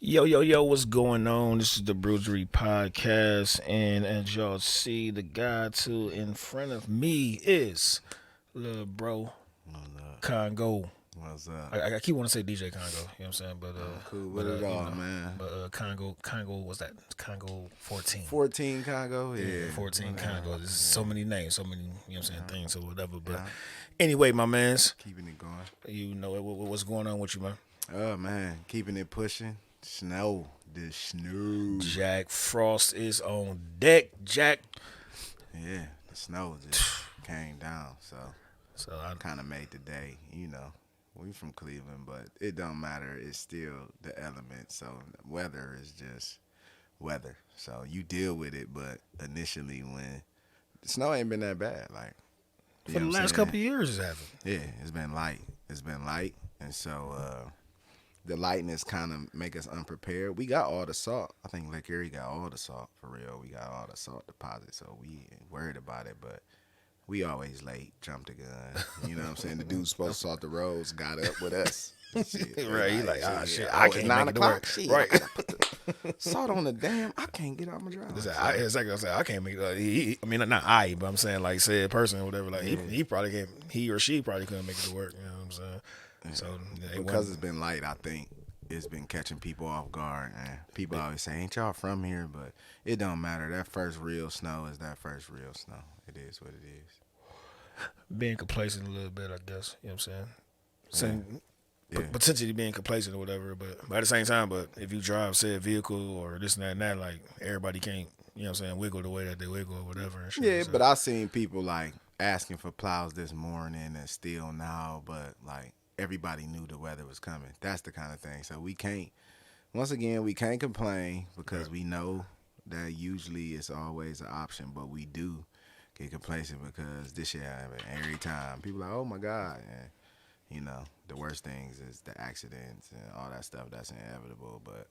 Yo, what's going on? This is the Bruisery Podcast, and as y'all see, the guy to in front of me is little bro What's up? Kongo. What's up? I keep wanting to say DJ Congo, you know what I'm saying? But I'm cool with it all, man. But Congo, what's that? Congo 14. 14 Congo, Yeah, yeah. 14 Whatever. Congo. There's so many names, so many, you know what I'm saying, Yeah. things or whatever. But Yeah. anyway, my mans, Keeping it going. you know what's going on with you, man? Oh, man. Keeping it pushing. Snow. The snow. Jack Frost is on deck. Jack. Yeah, the snow just came down, so So I kind of made the day, We from Cleveland, but it don't matter. It's still the element, so weather is just weather. So you deal with it, but initially when the snow ain't been that bad, like for the last couple of years, it's happened. Yeah, it's been light. And so the lightness kind of make us unprepared. We got all the salt. I think Lake Erie got all the salt for real. We got all the salt deposits, so we ain't worried about it. But we always late, jumped the gun. You know what I'm saying? The dude supposed to salt the roads got up with us. Shit, Right, he like, shit, I I can't can't 9 make it to o'clock. work. Shit, Right. I gotta put the salt on the dam. I can't get out my drive. Exactly. I said I can't make it. I mean, not I, but I'm saying like said person or whatever. Like he probably can't. He or she probably couldn't make it to work. You know what I'm saying? So Because it's been light, I think it's been catching people off guard. And people always say, "Ain't y'all from here?" But it don't matter. That first real snow is that first real snow. It is what it is. being complacent a little bit, I guess. You know what I'm saying? Yeah. Potentially being complacent or whatever, but at the same time, but if you drive said vehicle or this and that, like everybody can't, you know what I'm saying, wiggle the way that they wiggle or whatever. And shit, Yeah, so. but I seen people like asking for plows this morning and still now, but like everybody knew the weather was coming. That's the kind of thing. So we can't. Once again, we can't complain because we know that usually it's always an option, but we do get complacent because this shit happen every time. People are like, oh my God. And, the worst things is the accidents and all that stuff that's inevitable. But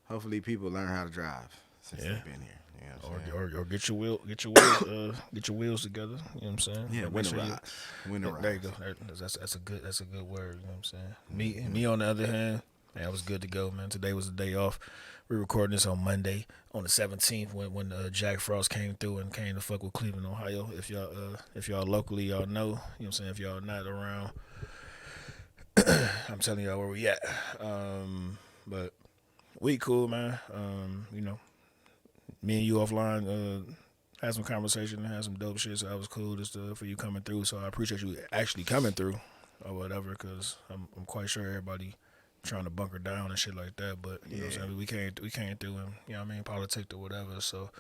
hopefully people learn how to drive since they've been here. You know what I'm saying? Or get your wheels together. You know what I'm saying? Yeah, Make winter sure you- rise. Winter rise. There you go. That's a good word. You know what I'm saying? Me on the other hand, man, I was good to go, man. Today was the day off. We're recording this on Monday, on the 17th, when Jack Frost came through and came to fuck with Cleveland, Ohio. If y'all locally, y'all know. You know what I'm saying? If y'all not around, I'm telling y'all where we at. But we cool, man. Me and you offline had some conversation and had some dope shit, so that was cool just for you coming through. So I appreciate you actually coming through or whatever, because I'm quite sure everybody trying to bunker down and shit like that. But you know what I'm saying, we came through and you know what I mean, politics or whatever. So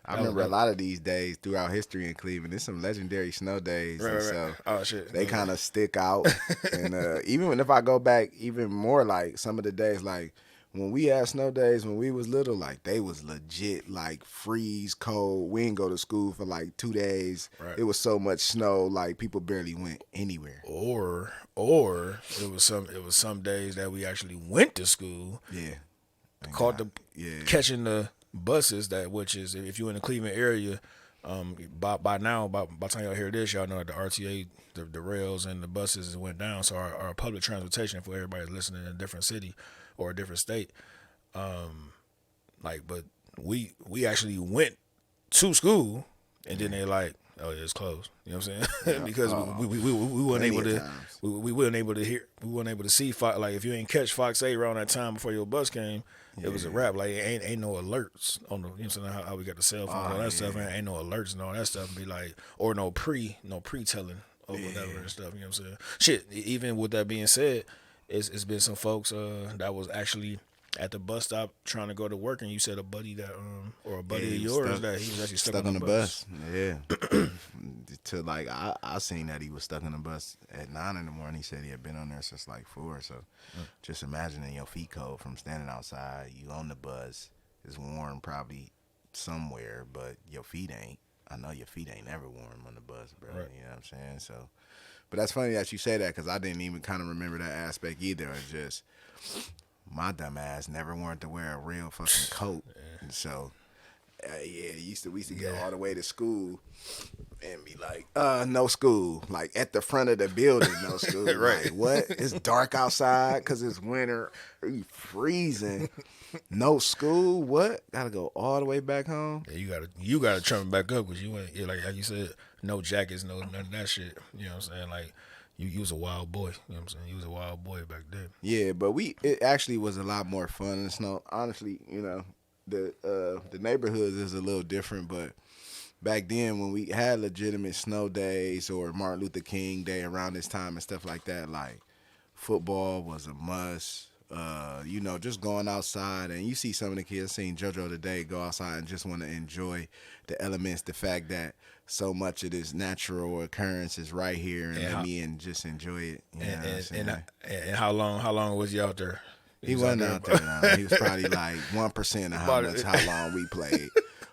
I remember a lot of these days throughout history in Cleveland. There's some legendary snow days, and so oh shit, they kind of stick out. And even if I go back even more, like some of the days, like when we had snow days when we was little, like they was legit, like freeze cold. We didn't go to school for like 2 days. Right. It was so much snow, like people barely went anywhere. Or it was some days that we actually went to school. Yeah, Catching the buses, that which is if you're in the Cleveland area, by now, by the time y'all hear this, y'all know that the RTA, the rails and the buses went down. So our public transportation for everybody listening in a different city or a different state, but we actually went to school and then they like, oh yeah, it's closed. You know what I'm saying? Because we weren't able to we weren't able to hear, we weren't able to see Fox. Like if you ain't catch Fox 8 around that time before your bus came, it was a wrap. Like ain't no alerts on the, you know what I'm saying, how we got the cell phone and all that stuff. Ain't no alerts and all that stuff. And be like, or no pre telling or whatever and stuff. You know what I'm saying? Shit. Even with that being said, it's been some folks that was actually at the bus stop trying to go to work, and you said a buddy that or a buddy of yours that he was actually stuck on the bus. Yeah. To like I seen that he was stuck on the bus at 9 in the morning. He said he had been on there since like 4. So just imagining your feet cold from standing outside. You on the bus. It's warm probably somewhere, but your feet ain't. I know your feet ain't never warm on the bus, bro. Right. You know what I'm saying? So, but that's funny that you say that because I didn't even kind of remember that aspect either. It's just my dumb ass never wanted to wear a real fucking coat, and so we used to get all the way to school and be like, no school. Like at the front of the building, no school. Right. Like what? It's dark outside because it's winter. You freezing. No school. What? Gotta go all the way back home. Yeah, you gotta trim it back up because you ain't like you said, no jackets, no none of that shit. You know what I'm saying? Like you was a wild boy. You know what I'm saying? You was a wild boy back then. Yeah, but it actually was a lot more fun in the snow. Honestly, you know, the neighborhoods is a little different, but back then when we had legitimate snow days or Martin Luther King Day around this time and stuff like that, like football was a must. You know, just going outside, and you see some of the kids. Seen JoJo today go outside and just want to enjoy the elements, the fact that so much of this natural occurrence is right here, and let me just enjoy it. You know what I'm saying? And how long was you out there? He wasn't out there. No. He was probably like 1% of how long we played.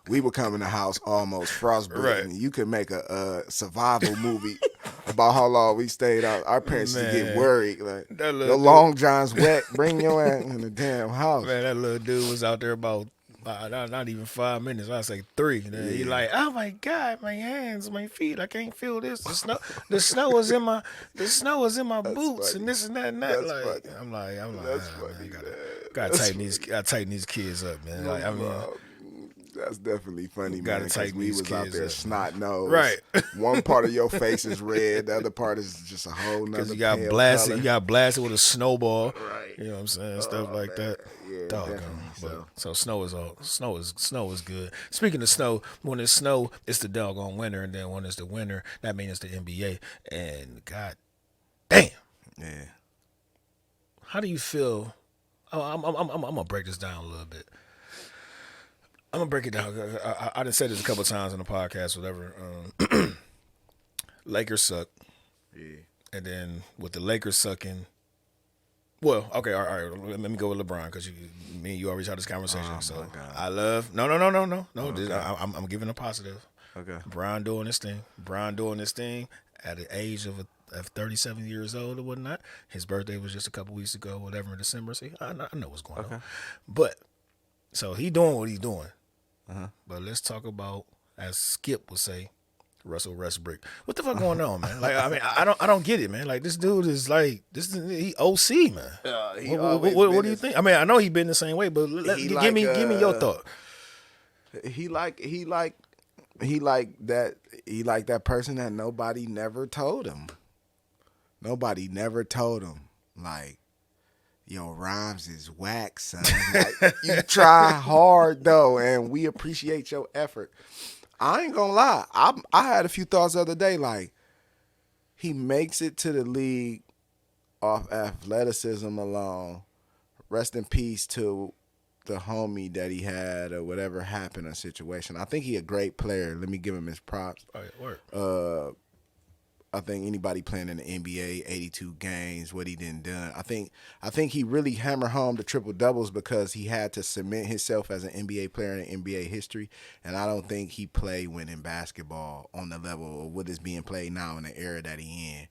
We would come in the house almost frostbitten. Right. You could make a survival movie about how long we stayed out. Our parents would get worried. Like, the long johns wet. Bring your ass in the damn house. Man, that little dude was out there about not even 5 minutes. I'd say 3. And then he like, oh my God, my hands, my feet, I can't feel this. The snow is in my boots, funny. And this and that and that. That's like, funny. I'm like, That's man, funny. Gotta tighten these kids up, man. Like, I mean. That's definitely funny, gotta man. Because we was out there snot nose. Right. One part of your face is red, the other part is just a whole nother. Because you got blasted. Color. You got blasted with a snowball. Right. You know what I'm saying? Stuff like that. Yeah, doggone. So snow is good. Speaking of snow, when it's snow, it's the doggone winter, and then when it's the winter, that means it's the NBA. And god damn. Yeah. How do you feel? I'm gonna break this down a little bit. I'm gonna break it down. I done said this a couple of times on the podcast, whatever. Lakers suck. Yeah. And then with the Lakers sucking, well, okay, all right. Let me go with LeBron because me and you always had this conversation. Oh, so God. I love no. Okay. I'm giving a positive. Okay. Brian doing this thing at the age of 37 years old or whatnot. His birthday was just a couple weeks ago, whatever, in December. See, I know what's going on. But so he doing what he's doing. But let's talk about, as Skip would say, Russell Westbrook. What the fuck going on, man? Like, I mean, I don't get it, man. Like, this dude is like, he OC, man. What do you think? I mean, I know he been the same way, but give me your thought. He like that person that nobody never told him. Nobody never told him, like, yo, rhymes is whack, son. Like, you try hard though, and we appreciate your effort. I ain't gonna lie. I had a few thoughts the other day, like, he makes it to the league off athleticism alone. Rest in peace to the homie that he had or whatever happened in a situation. I think he a great player. Let me give him his props. Oh, yeah, work. I think anybody playing in the NBA, 82 games, what he done. I think he really hammered home the triple doubles because he had to cement himself as an NBA player in NBA history. And I don't think he played winning basketball on the level of what is being played now in the era that he in.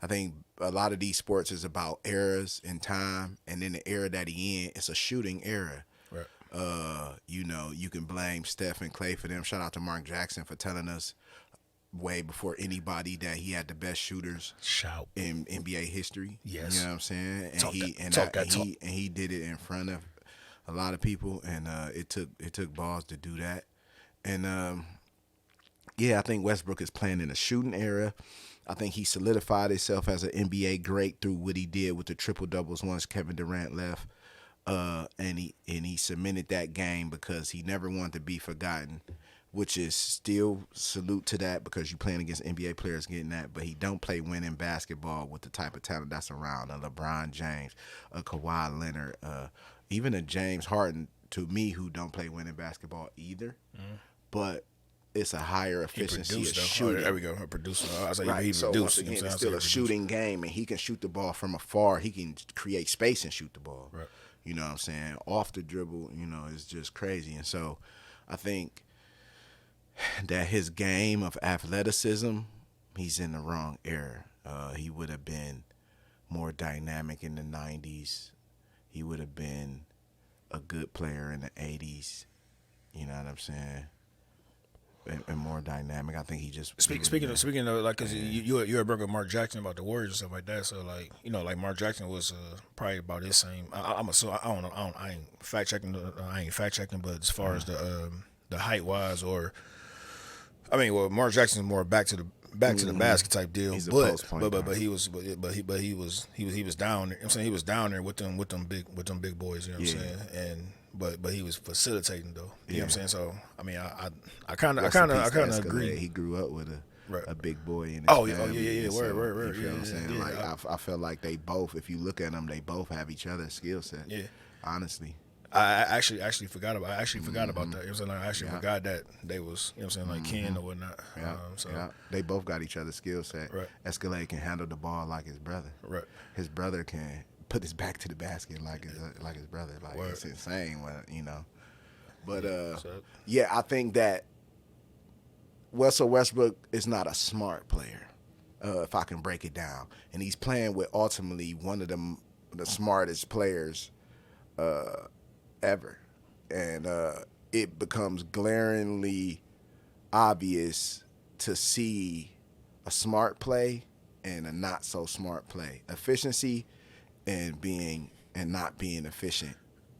I think a lot of these sports is about eras and time, and in the era that he in, it's a shooting era. Right. You know, you can blame Steph and Clay for them. Shout out to Mark Jackson for telling us way before anybody that he had the best shooters in NBA history. Yes. You know what I'm saying? And he did it in front of a lot of people, and it took balls to do that. And I think Westbrook is playing in a shooting era. I think he solidified himself as an NBA great through what he did with the triple doubles once Kevin Durant left. And he cemented that game because he never wanted to be forgotten, which is still salute to that because you're playing against NBA players getting that, but he don't play winning basketball with the type of talent that's around. A LeBron James, a Kawhi Leonard, even a James Harden, to me, who don't play winning basketball either, but it's a higher efficiency of shooting. Oh, there we go, a producer. I say right. He so produced, once again, it's still a shooting game, and he can shoot the ball from afar. He can create space and shoot the ball. Right. You know what I'm saying? Off the dribble, you know, it's just crazy. And so I think that his game of athleticism, he's in the wrong era. He would have been more dynamic in the 90s. He would have been a good player in the 80s. You know what I'm saying? and more dynamic. I think he just Speaking of like, cause you had brought up Mark Jackson about the Warriors and stuff like that. So like, like Mark Jackson was probably about his same. I'm assuming, I don't know. I ain't fact checking. But as far as the height wise, or well, Mark Jackson's more back to the basket type deal. He's a but post point guard. he was down there. I'm saying he was down there with them big boys. You know what I'm saying? And but he was facilitating though. You know what I'm saying? So I kind of agree. He grew up with a big boy in his family. Yeah. Word. You know what I'm saying? Yeah, like I feel like they both. If you look at them, they both have each other's skill set. Yeah. Honestly. I actually forgot about that. You know what I'm saying? Like, I actually forgot that they was, you know what I'm saying, like kin or whatnot. Yeah. They both got each other's skill set. Right. Escalade can handle the ball like his brother. Right. His brother can put his back to the basket like his brother. Like it's insane But I think that Russell Westbrook is not a smart player. If I can break it down, and he's playing with ultimately one of the smartest players ever, and it becomes glaringly obvious to see a smart play and a not so smart play, efficiency and not being efficient.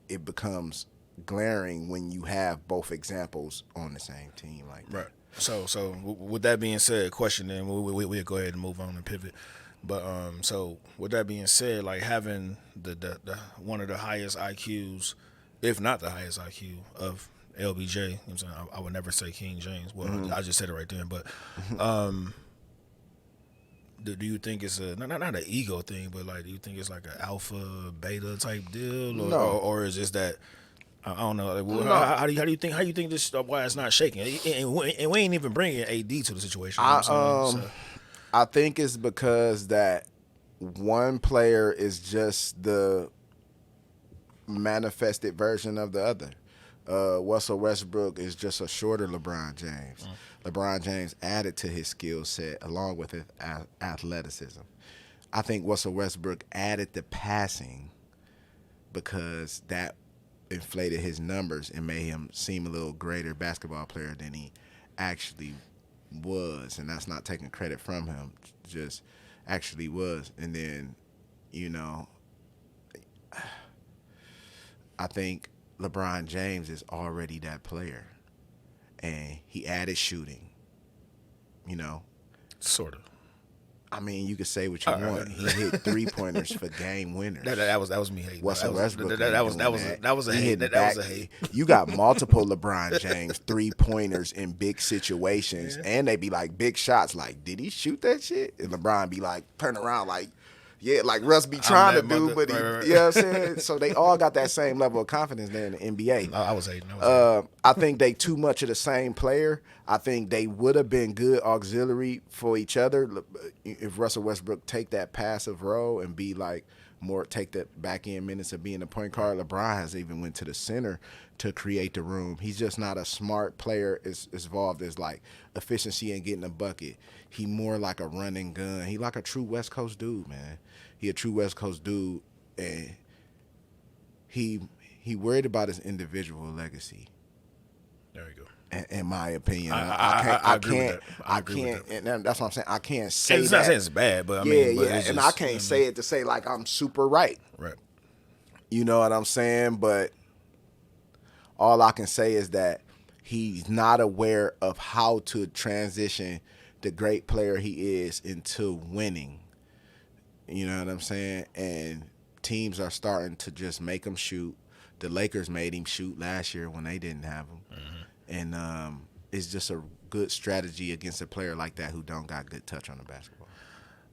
It becomes glaring when you have both examples on the same team like that. Right. So with that being said, question then we'll go ahead and move on and pivot. But so with that being said, like having the one of the highest IQs, if not the highest IQ of LBJ, you know what I'm saying? I would never say King James. Well, I just said it right then. But do you think it's not an ego thing, but like, do you think it's like an alpha beta type deal, or is just that? I don't know. Like, how do you think this? Why it's not shaking? And we ain't even bringing AD to the situation. I think it's because that one player is just the manifested version of the other. Russell Westbrook is just a shorter LeBron James. LeBron James added to his skill set along with his athleticism. I think Russell Westbrook added the passing because that inflated his numbers and made him seem a little greater basketball player than he actually was. And that's not taking credit from him, just actually was. And then, I think LeBron James is already that player. And he added shooting, Sort of. I mean, you could say what you want. He hit 3-pointers for game winners. That was me hating. Russell Westbrook. That was a hate. That was a hate. You got multiple LeBron James 3-pointers in big situations, and they be like big shots. Like, did he shoot that shit? And LeBron be like, turn around, like, yeah, like Russ be trying to do, but he, you know what I'm saying? So they all got that same level of confidence there in the NBA. I was hating. I think they too much of the same player. I think they would have been good auxiliary for each other if Russell Westbrook take that passive role and be like more take the back end minutes of being a point guard. LeBron has even went to the center to create the room. He's just not a smart player as involved as like efficiency and getting a bucket. He more like a run and gun. He like a true West Coast dude, man. He a true West Coast dude, and he worried about his individual legacy. There you go. In my opinion, I can't. And that's what I'm saying. I can't say it's that. Not saying it's bad, but I mean, but it's and just, I can't say it to say like I'm super right. Right. You know what I'm saying? But all I can say is that he's not aware of how to transition the great player he is into winning. You know what I'm saying? And teams are starting to just make him shoot. The Lakers made him shoot last year when they didn't have him. Mm-hmm. And it's just a good strategy against a player like that who don't got good touch on the basketball.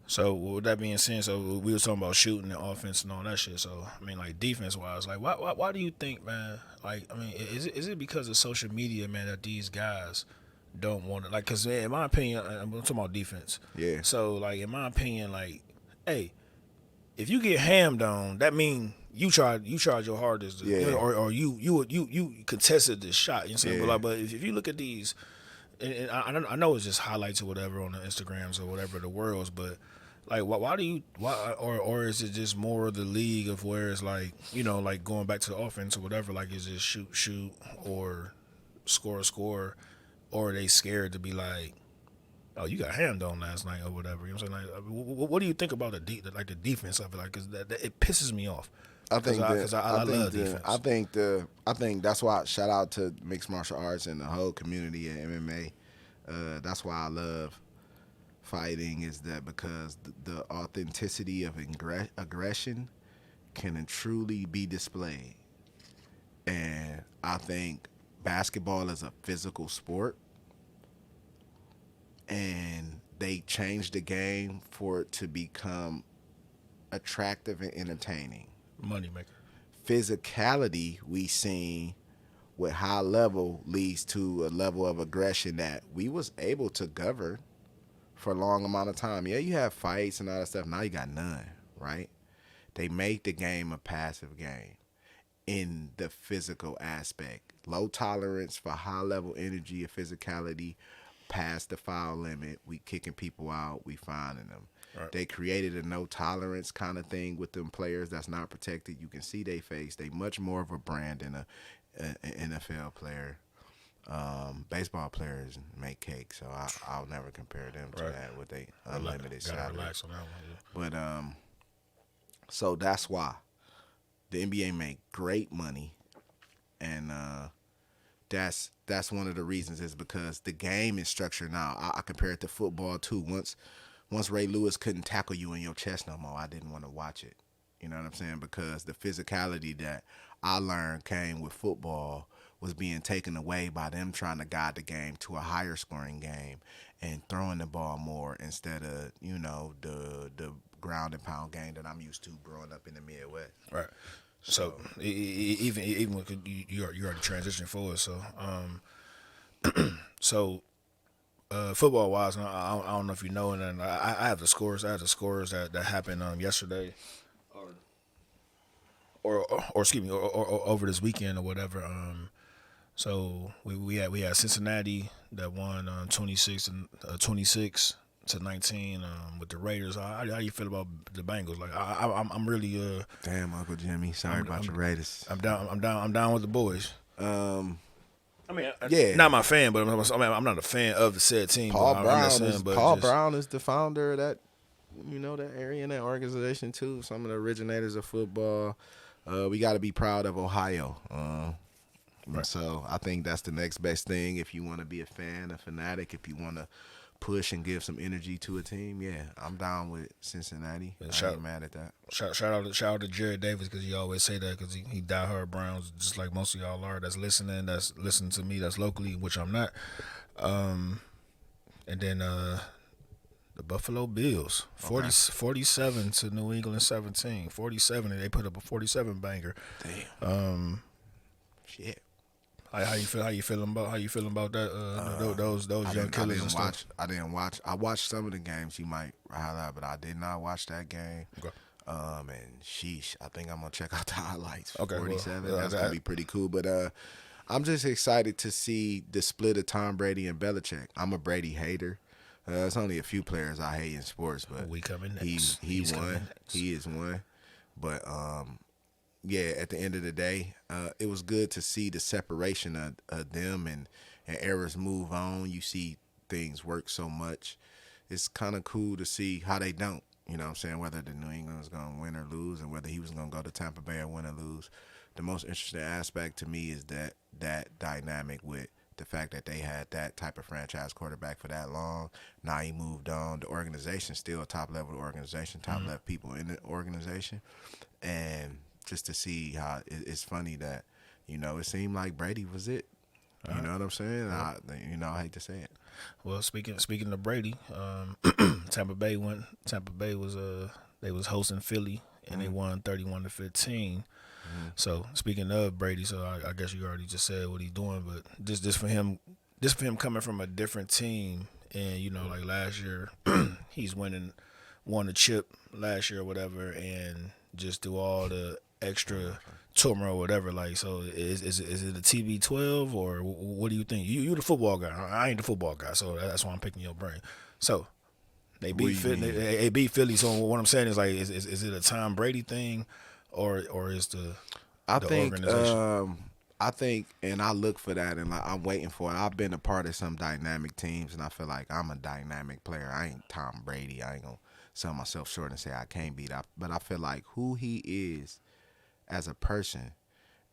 So with that being said, so we were talking about shooting and offense and all that shit. So I mean, like defense-wise, like why do you think, man? Like, I mean, is it because of social media, man, that these guys don't want to, like? Because in my opinion, I'm talking about defense. Yeah. So like, in my opinion, like, hey, if you get hammed on, that means you tried your hardest, or you contested this shot. You know what I'm saying? But if you look at these, and I know it's just highlights or whatever on the Instagrams or whatever the world's, but like, why or is it just more of the league of where it's like, like going back to the offense or whatever, like is it shoot or score, or are they scared to be like, oh, you got hammed on last night or whatever? You know what I'm saying? Like, what do you think about the defense of it? Like, cause that it pisses me off. I think I love defense. I think that's why shout out to mixed martial arts and the whole community at MMA. That's why I love fighting, is that because the authenticity of aggression can truly be displayed. And I think basketball is a physical sport, and they changed the game for it to become attractive and entertaining. Moneymaker. Physicality we seen with high level leads to a level of aggression that we was able to govern for a long amount of time. Yeah, you have fights and all that stuff. Now you got none, right? They make the game a passive game in the physical aspect. Low tolerance for high level energy and physicality, past the foul limit. We kicking people out. We finding them. Right. They created a no tolerance kind of thing with them players that's not protected. You can see they face. They much more of a brand than an NFL player. Baseball players make cake, so I'll never compare them to that with they unlimited salary. Relax on that one, yeah. But so that's why the NBA make great money, and that's one of the reasons is because the game is structured now. I compare it to football too. Once Ray Lewis couldn't tackle you in your chest no more, I didn't want to watch it. You know what I'm saying? Because the physicality that I learned came with football was being taken away by them trying to guide the game to a higher scoring game and throwing the ball more instead of, the ground and pound game that I'm used to growing up in the Midwest. Right. So even when you already transitioned forward, so football wise, I don't know if you know, and I have the scores. I have the scores that happened yesterday, or excuse me, or over this weekend or whatever. So we had Cincinnati that won 26 to 19 with the Raiders. How do you feel about the Bengals? Like I'm really damn, Uncle Jimmy. Sorry about your Raiders. I'm down with the boys. I mean, yeah, not my fan, but I'm not a fan of the said team. Paul Brown is the founder of that, that area and that organization too. Some of the originators of football. We got to be proud of Ohio. Right. So I think that's the next best thing. If you want to be a fan, a fanatic, if you want to push and give some energy to a team, yeah, I'm down with Cincinnati. I ain't mad at that. Shout out to Jared Davis, because he always say that, because he diehard Browns, just like most of y'all are. That's listening to me. That's locally, which I'm not. And then the Buffalo Bills, 47 to New England 17. 47, and they put up a 47 banger. Damn. Shit. How you feeling about that? Those young killers and stuff. I didn't watch. I watched some of the games you might highlight, but I did not watch that game. Okay. And sheesh, I think I'm gonna check out the highlights. Okay, 47. That's gonna be pretty cool. But I'm just excited to see the split of Tom Brady and Belichick. I'm a Brady hater. It's only a few players I hate in sports, but we coming next. He's won. He is one. But yeah, at the end of the day, it was good to see the separation of them and eras move on. You see things work so much. It's kind of cool to see how they don't. You know what I'm saying? Whether the New England was going to win or lose, and whether he was going to go to Tampa Bay or win or lose. The most interesting aspect to me is that dynamic with the fact that they had that type of franchise quarterback for that long. Now he moved on. The organization's still a top-level organization, top-level people in the organization. And just to see how it's funny that, it seemed like Brady was it. You know what I'm saying? I hate to say it. Well, speaking of Brady, Tampa Bay was they was hosting Philly, and they won 31-15. So speaking of Brady, so I guess you already just said what he's doing, but this for him coming from a different team, and like last year, he's won a chip last year or whatever, and just do all the extra turmoil or whatever. Like, so is it a TB12 or what do you think? You the football guy. I ain't the football guy, so that's why I'm picking your brain. So they beat Philly. So what I'm saying is, like, is it a Tom Brady thing, or is the organization? I think, and I look for that, and like, I'm waiting for it. I've been a part of some dynamic teams, and I feel like I'm a dynamic player. I ain't Tom Brady. I ain't gonna sell myself short and say I can't beat up, but I feel like who he is as a person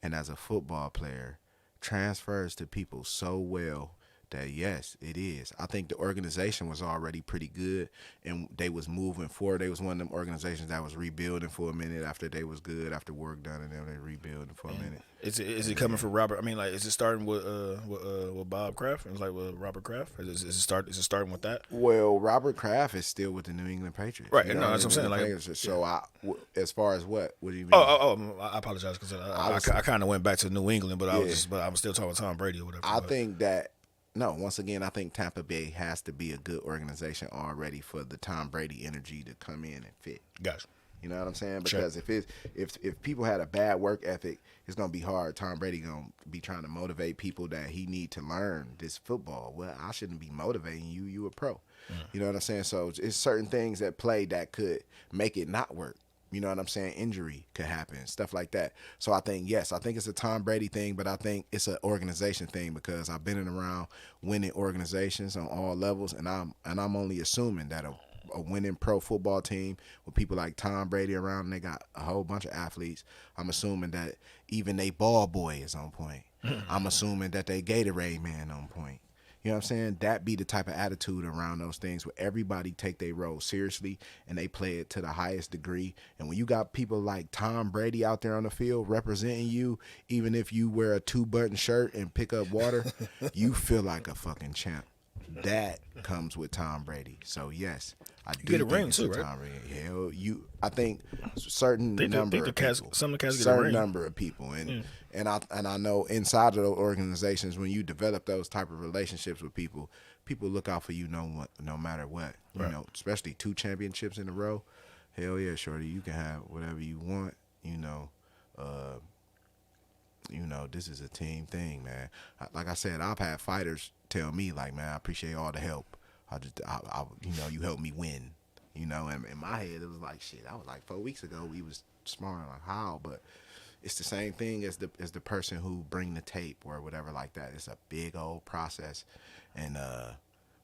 and as a football player transfers to people so well that yes, it is. I think the organization was already pretty good, and they was moving forward. They was one of them organizations that was rebuilding for a minute after they was good, after work done, and then they rebuilding for a minute. Is it coming from Robert? I mean, like, is it starting with Bob Kraft? It's like with Robert Kraft. Is it starting with that? Well, Robert Kraft is still with the New England Patriots. Right. No, that's what I'm saying. Like, so as far as what do you mean? I apologize because I kind of went back to New England, but I'm still talking Tom Brady or whatever. I think that. No, once again, I think Tampa Bay has to be a good organization already for the Tom Brady energy to come in and fit. Gotcha. You know what I'm saying? Because if people had a bad work ethic, it's gonna be hard. Tom Brady gonna be trying to motivate people that he need to learn this football. Well, I shouldn't be motivating you. You a pro. You know what I'm saying? So it's certain things at play that could make it not work. You know what I'm saying? Injury could happen, stuff like that. So I think, yes, I think it's a Tom Brady thing, but I think it's an organization thing because I've been in around winning organizations on all levels, and I'm only assuming that a winning pro football team with people like Tom Brady around and they got a whole bunch of athletes, I'm assuming that even they ball boy is on point. I'm assuming that they Gatorade man on point. You know what I'm saying? That be the type of attitude around those things where everybody take their role seriously and they play it to the highest degree. And when you got people like Tom Brady out there on the field representing you, even if you wear a 2-button shirt and pick up water, you feel like a fucking champ. That comes with Tom Brady. So yes, I do get a think ring it's too, a right? Tom Brady. Hell, some of the cats get a ring. number of people, and I know inside of those organizations when you develop those type of relationships with people look out for you no matter what. You know, especially 2 championships in a row. Hell yeah, shorty, you can have whatever you want. This is a team thing, man. Like I said, I've had fighters tell me, like, man, I appreciate all the help. You helped me win. And in my head, it was like, shit, that was like 4 weeks ago. We was sparring like how, but it's the same thing as the person who bring the tape or whatever like that. It's a big old process. And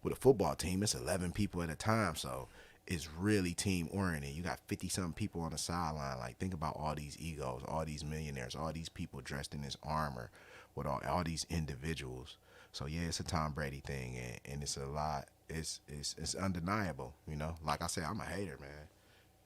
with a football team, it's 11 people at a time, so it's really team oriented. You got 50-something people on the sideline. Like, think about all these egos, all these millionaires, all these people dressed in this armor with all these individuals. So yeah, it's a Tom Brady thing, and it's a lot. It's undeniable. Like I said, I'm a hater, man,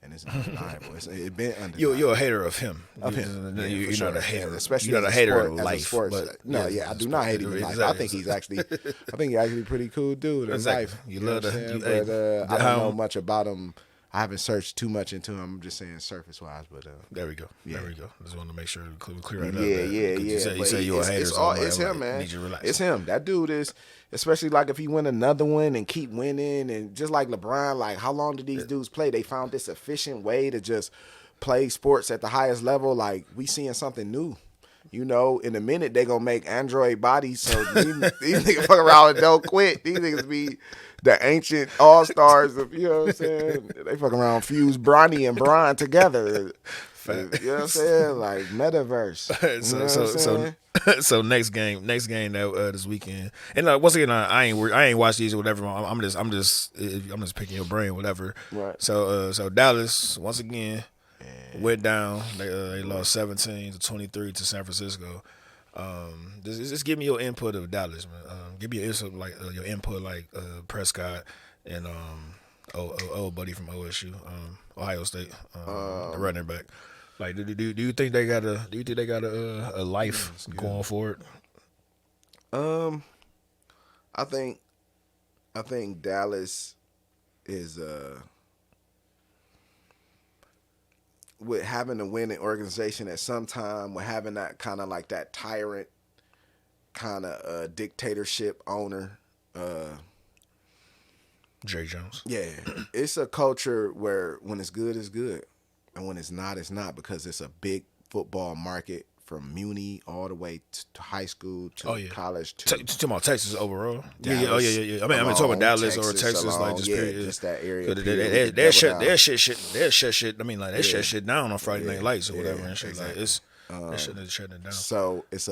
and it's undeniable. It's been undeniable. You're a hater of him. Of him. You're sure. not a hater, especially you're not a hater of life. I do not hate him in life. I think he's actually a pretty cool dude in life. You love what I'm saying? But I don't know much about him. I haven't searched too much into him. I'm just saying surface wise, but there we go. Yeah. There we go. Just want to make sure to clear it up. Yeah. You say you're a hater. It's him, man. Need you to relax. It's him. That dude is, especially like if he win another one and keep winning, and just like LeBron, like how long did these dudes play? They found this efficient way to just play sports at the highest level. Like we seeing something new. In a minute they gonna make android bodies, so these niggas fuck around and don't quit. These niggas be the ancient all-stars of, you know what I'm saying? They fuck around, fuse Bronny and Bron together. You know what I'm saying? Like metaverse. So next game that this weekend, and once again, I ain't watched these or whatever. I'm just picking your brain, whatever. Right. So Dallas once again went down. They lost 17-23 to San Francisco. Just give me your input of Dallas, man. Give me your input, like Prescott and old buddy from OSU, Ohio State, the running back. Like, do you think they got a life going forward? I think Dallas is with having a winning organization at some time, with having that kind of like that tyrant kind of dictatorship owner. Jerry Jones. Yeah. It's a culture where when it's good, it's good. And when it's not, because it's a big football market from Muni all the way to high school to college. Talking about Texas overall? Dallas, yeah. I mean, talking about Dallas or Texas, like just period. Just that area. They shut shit. I mean, like they shut shit down on Friday Night Lights or whatever and shit. Exactly. Like They shouldn't have shut it down. So it's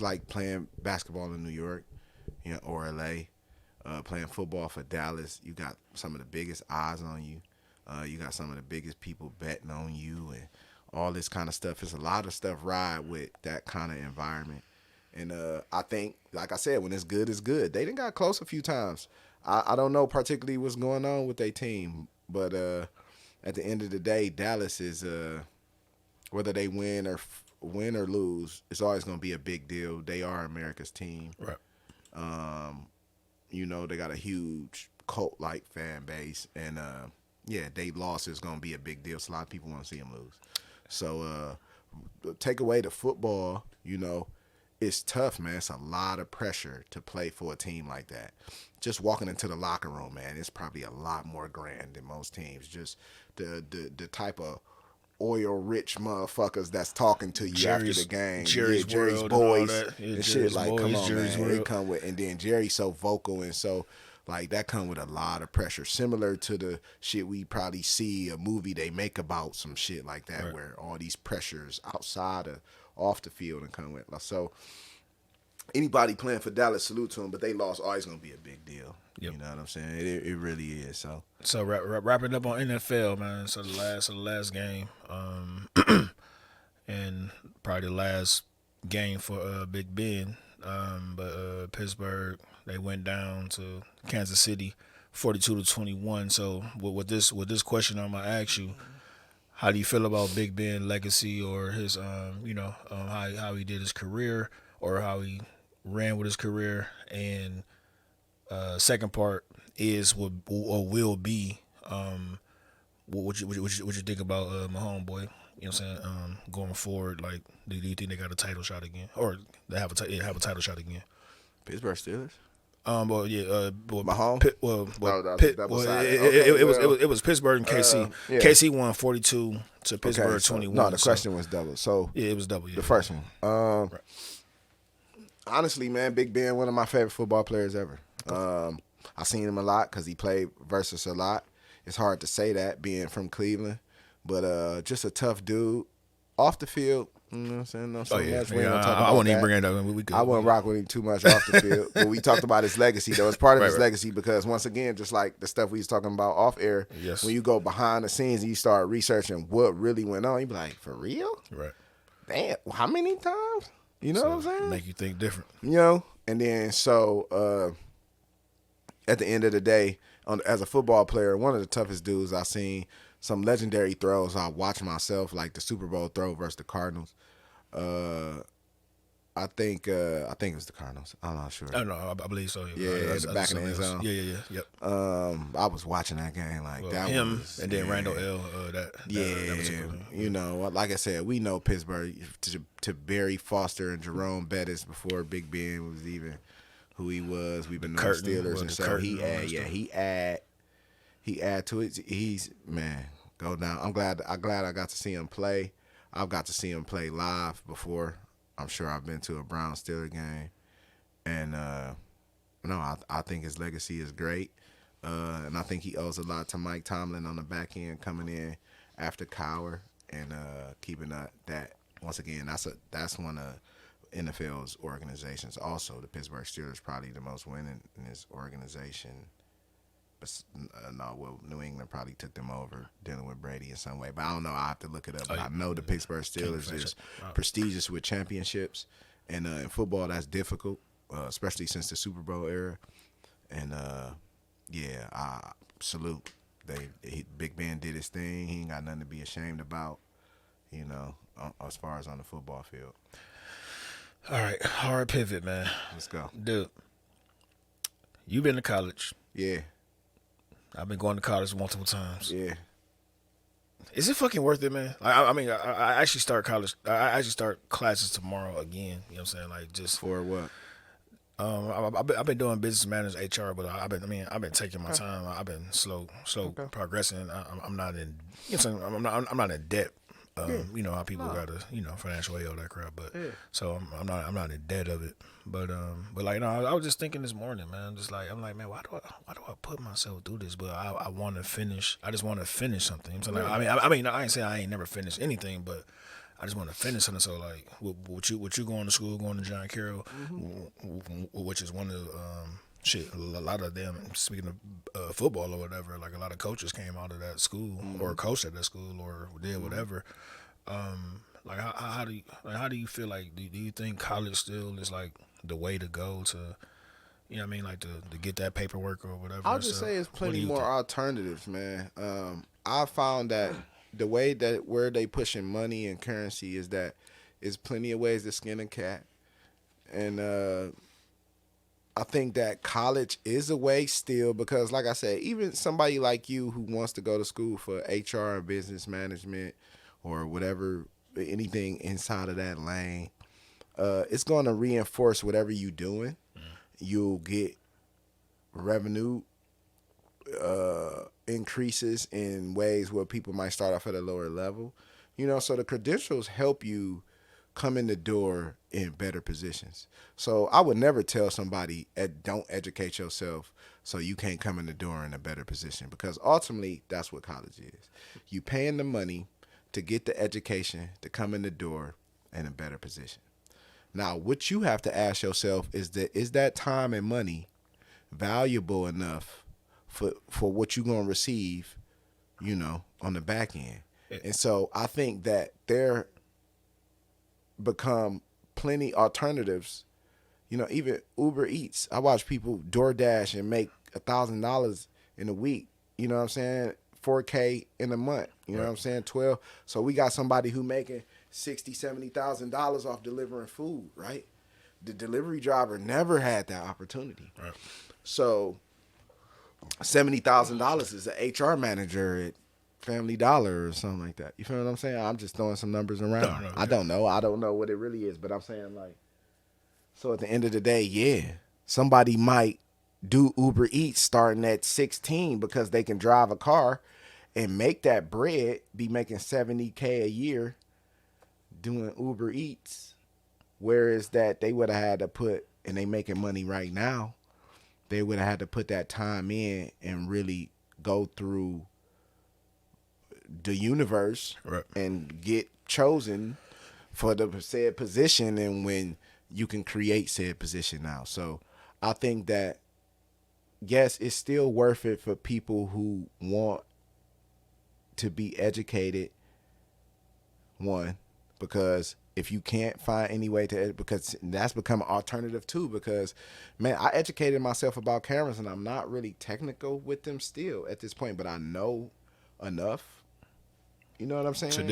like playing basketball in New York, or LA. Playing football for Dallas, you got some of the biggest eyes on you. You got some of the biggest people betting on you and all this kind of stuff. It's a lot of stuff ride with that kind of environment. And I think, like I said, when it's good, it's good. They done got close a few times. I don't know particularly what's going on with their team, but at the end of the day, Dallas is whether they win or lose, it's always going to be a big deal. They are America's team. Right. They got a huge cult-like fan base, and they loss is going to be a big deal. So a lot of people want to see them lose. So take away the football, it's tough, man. It's a lot of pressure to play for a team like that. Just walking into the locker room, man, it's probably a lot more grand than most teams. Just the type of oil-rich motherfuckers that's talking to you after the game. Jerry's boys and shit. Jerry's Like, boys, come on, Jerry's man. world. It come with, and then Jerry's so vocal and so, like, that come with a lot of pressure. Similar to the shit we probably see a movie they make about some shit like that, Right. where all these pressures outside of off the field and come with. So anybody playing for Dallas, salute to them, but they lost always gonna be a big deal. Yep. You know what I'm saying? It really is. So wrapping up on NFL, man. So the last game, and probably the last game for Big Ben. But Pittsburgh, they went down to Kansas City, 42-21. So with this question, I'm gonna ask you, how do you feel about Big Ben legacy, or his how he did his career, or how he ran with his career? And second part is what or will be what you think about my homeboy? You know what I'm saying? Going forward, like, do you think they got a title shot again, or they have a title shot again? Pittsburgh Steelers. Mahomes. Okay, It was Pittsburgh and KC. Yeah. KC won 42 to Pittsburgh 21. No, the question was double. So yeah, it was double. Yeah. The first one. Right. Honestly, man, Big Ben, one of my favorite football players ever. I seen him a lot because he played versus a lot. It's hard to say that being from Cleveland, but just a tough dude. Off the field, you know what I'm saying? No, so much. I won't even bring it up. I wouldn't rock with him too much off the field. But we talked about his legacy, though. It's part of his legacy because, once again, just like the stuff we was talking about off air, yes. When you go behind the scenes and you start researching what really went on, you be like, for real? Right. Damn, how many times? You know what I'm saying? Make you think different. And then so at the end of the day, as a football player, one of the toughest dudes I've seen. Some legendary throws I watched myself, like the Super Bowl throw versus the Cardinals. I think it was the Cardinals. I'm not sure. I don't know. I believe so. Yeah, the back of the end zone. Yeah. Yep. I was watching that game like that. Him was, and then Randall L. That like I said, we know Pittsburgh to Barry Foster and Jerome Bettis before Big Ben was even who he was. We've been knowing Steelers, and so he add to it. He's, man, go down. I'm glad I got to see him play. I've got to see him play live before. I'm sure I've been to a Brown Steeler game, and I think his legacy is great, and I think he owes a lot to Mike Tomlin on the back end coming in after Cowher and keeping that once again. That's one of NFL's organizations. Also, the Pittsburgh Steelers probably the most winning in this organization. New England probably took them over dealing with Brady in some way. But I don't know. I have to look it up. But I know the Pittsburgh Steelers is prestigious with championships. And in football, that's difficult, especially since the Super Bowl era. And, I salute. Big Ben did his thing. He ain't got nothing to be ashamed about, as far as on the football field. All right. Hard pivot, man. Let's go. Dude, you've been to college. Yeah. I've been going to college multiple times. Yeah. Is it fucking worth it, man? I actually start college. I actually start classes tomorrow again. You know what I'm saying? Like, just for what? I've been doing business management, HR, but I've been taking my time. I've been slow progressing. I'm not in. You know what I'm saying? I'm not in debt. You know how people got to, financial aid, all that crap. But so I'm not in debt of it. But like, I was just thinking this morning, man. Just like, I'm like, man, why do I put myself through this? But I want to finish. I just want to finish something. So like, I ain't saying I ain't never finished anything, but I just want to finish something. So like, what you going to school, going to John Carroll, which is one of shit. A lot of them. Speaking of football or whatever, like a lot of coaches came out of that school or coached at that school or did whatever. Like how do you feel like do you think college still is like the way to go to, you know what I mean, like to get that paperwork or whatever? I'll just say it's plenty more alternatives, man. I found that the way that where they pushing money and currency is that it's plenty of ways to skin a cat, and I think that college is a way still because, like I said, even somebody like you who wants to go to school for HR or business management or whatever, anything inside of that lane, it's going to reinforce whatever you're doing. You'll get revenue increases in ways where people might start off at a lower level. You know, so the credentials help you come in the door in better positions. So I would never tell somebody, don't educate yourself so you can't come in the door in a better position, because ultimately that's what college is. You paying the money to get the education to come in the door in a better position. Now, what you have to ask yourself is that time and money valuable enough for what you're going to receive, you know, on the back end? And so I think that there become plenty alternatives. You know, even Uber Eats. I watch people DoorDash and make $1,000 in a week. You know what I'm saying? $4K in a month. You know what I'm saying? 12. So we got somebody who making $60,000, $70,000 off delivering food, right? The delivery driver never had that opportunity. Right. So $70,000 is an HR manager at Family Dollar or something like that. You feel what I'm saying? I'm just throwing some numbers around. I don't know. I don't know what it really is, but I'm saying, like, so at the end of the day, yeah, somebody might do Uber Eats starting at 16 because they can drive a car and make that bread, be making $70K a year doing Uber Eats, whereas that they would have had to put, and they making money right now, they would have had to put that time in and really go through the universe and get chosen for the said position, and when you can create said position now. So I think that, yes, it's still worth it for people who want to be educated, one, because if you can't find any way to, because that's become an alternative too, because, man, I educated myself about cameras and I'm not really technical with them still at this point, but I know enough. You know what I'm saying? To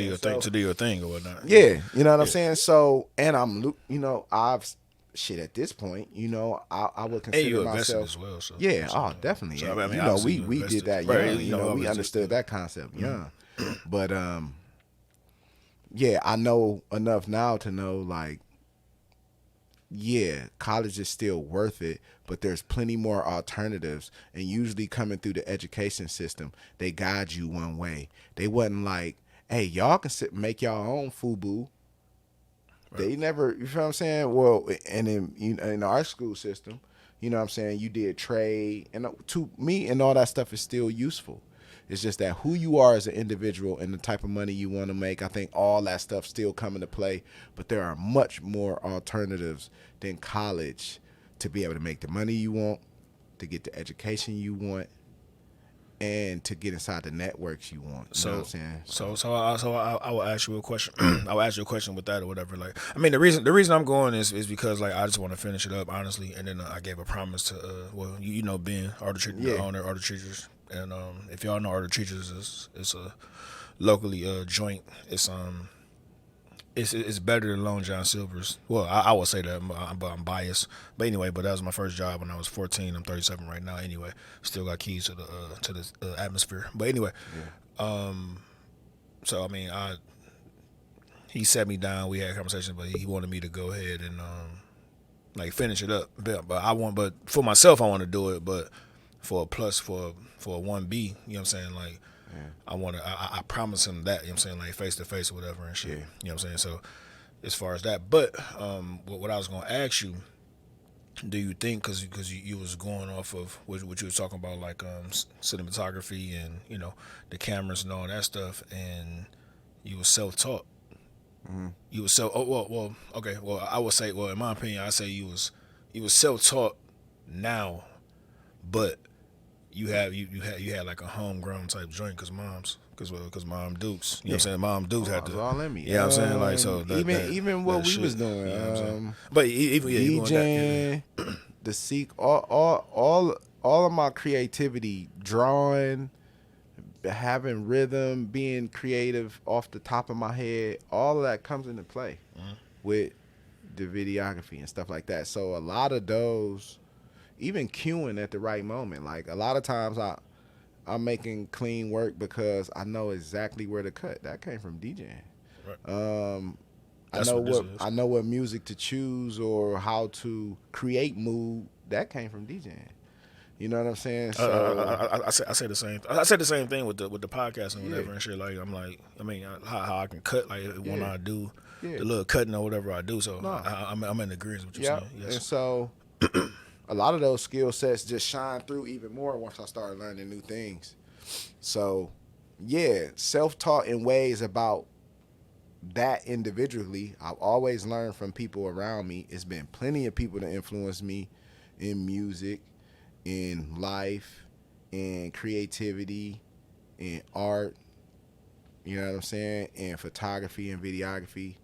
do your thing or whatnot. Yeah, you know what I'm saying? So, and I'm, you know, at this point, you know, I would consider you myself as well. So, yeah, definitely. So, I mean, you know, we did that young. Right, you know, we understood that concept young. But yeah, I know enough now to know, like, yeah, college is still worth it, but there's plenty more alternatives. And usually coming through the education system, they guide you one way. They wasn't like, hey, y'all can make y'all own FUBU. Right. They never, you feel what I'm saying? Well, and in our school system, you know what I'm saying, you did trade, and to me, and all that stuff is still useful. It's just that who you are as an individual and the type of money you want to make, I think all that stuff still come into play. But there are much more alternatives than college to be able to make the money you want, to get the education you want, and to get inside the networks you want. You know what I'm saying? So I will ask you a question. I will ask you a question with that or whatever. Like, I mean, the reason I'm going is because, like, I just want to finish it up honestly, and then I gave a promise to you know, Ben, the owner of Art of Teachers. And if y'all know Art of Teachers, it's a locally joint. It's better than Lone John Silver's. Well, I would say that, but I'm biased. But anyway, that was my first job when I was 14. I'm 37 right now. Anyway, still got keys to the atmosphere. But anyway, so I mean, he sat me down. We had a conversation, but he wanted me to go ahead and like finish it up. But for myself, I want to do it. But for a plus for a 1B, you know what I'm saying? Like, I promise him that, you know what I'm saying, like face to face or whatever and shit. You know what I'm saying? So as far as that, but what I was gonna ask you, do you think, because you was going off of what you was talking about, like cinematography and, you know, the cameras and all that stuff, and you was self-taught, You was okay. Well, I would say, in my opinion, I say you was self-taught now, but you had like a homegrown type joint because mom Dukes, you know what I'm saying? Mom Dukes had It's to, all in me. you know what I'm saying? Like, so Even what we shit, was doing, you know what I'm saying? But even with that, DJing, the seek, all of my creativity, drawing, having rhythm, being creative off the top of my head, all of that comes into play with the videography and stuff like that. So a lot of those, even cueing at the right moment, like a lot of times I'm making clean work because I know exactly where to cut. That came from DJing. right. I know what music to choose or how to create mood. That came from DJing. You know what I'm saying? So I say the same. I said the same thing with the podcast and whatever and shit. Like I'm like, I mean, how I can cut like when I do the little cutting or whatever I do. So I'm in agreement with you saying. Yes. And so a lot of those skill sets just shine through even more once I started learning new things. So yeah, self-taught in ways about that individually. I've always learned from people around me. It's been plenty of people to influence me in music, in life, in creativity, in art, you know what I'm saying, in photography and videography.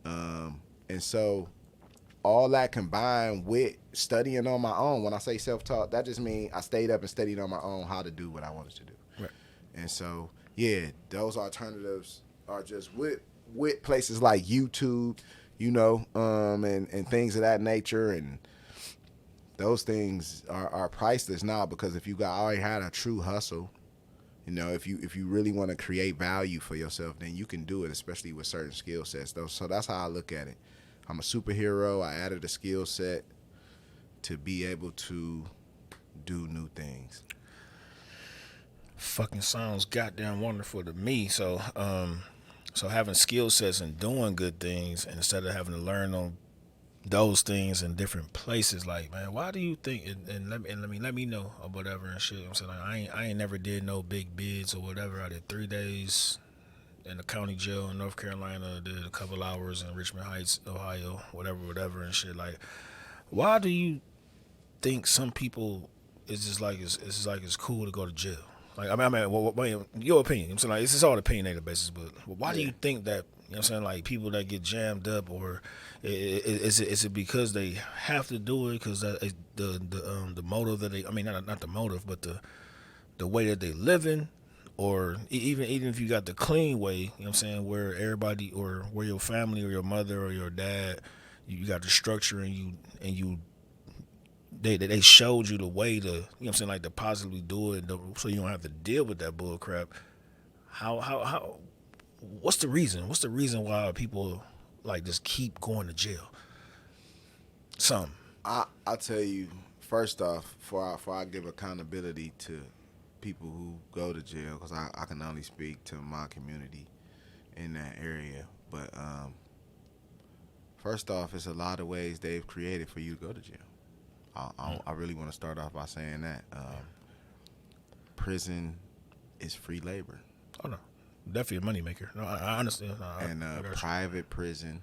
And so all that combined with studying on my own, when I say self-taught, that just means I stayed up and studied on my own how to do what I wanted to do. Right. And so, yeah, those alternatives are just with places like YouTube, you know, and things of that nature. And those things are priceless now because if you already had a true hustle, you know, if you really want to create value for yourself, then you can do it, especially with certain skill sets. So that's how I look at it. I'm a superhero. I added a skill set to be able to do new things. Fucking sounds goddamn wonderful to me. So so having skill sets and doing good things, and instead of having to learn on those things in different places, like, man, why do you think? And let me know or whatever and shit. I'm saying, like, I ain't never did no big bids or whatever. I did 3 days in the county jail in North Carolina. Did a couple hours in Richmond Heights, Ohio, whatever and shit. Like, why do you think some people it's just like it's cool to go to jail? Like, I mean, your opinion. I'm saying, like, it's just all opinionated basis, but why do you think that? You know what I'm saying, like, people that get jammed up, or is it because they have to do it because the motive that they, I mean, not the motive, but the way that they live in, or even if you got the clean way, you know what I'm saying, where everybody, or where your family or your mother or your dad, you got the structure, and you they showed you the way to, you know what I'm saying, like, to positively do it, so you don't have to deal with that bull crap. How what's the reason? What's the reason why people like just keep going to jail? I'll tell you, first off, before I give accountability to people who go to jail, because I can only speak to my community in that area. But first off, it's a lot of ways they've created for you to go to jail. I really want to start off by saying that prison is free labor. Oh no, definitely a moneymaker. No, I understand. And private prison.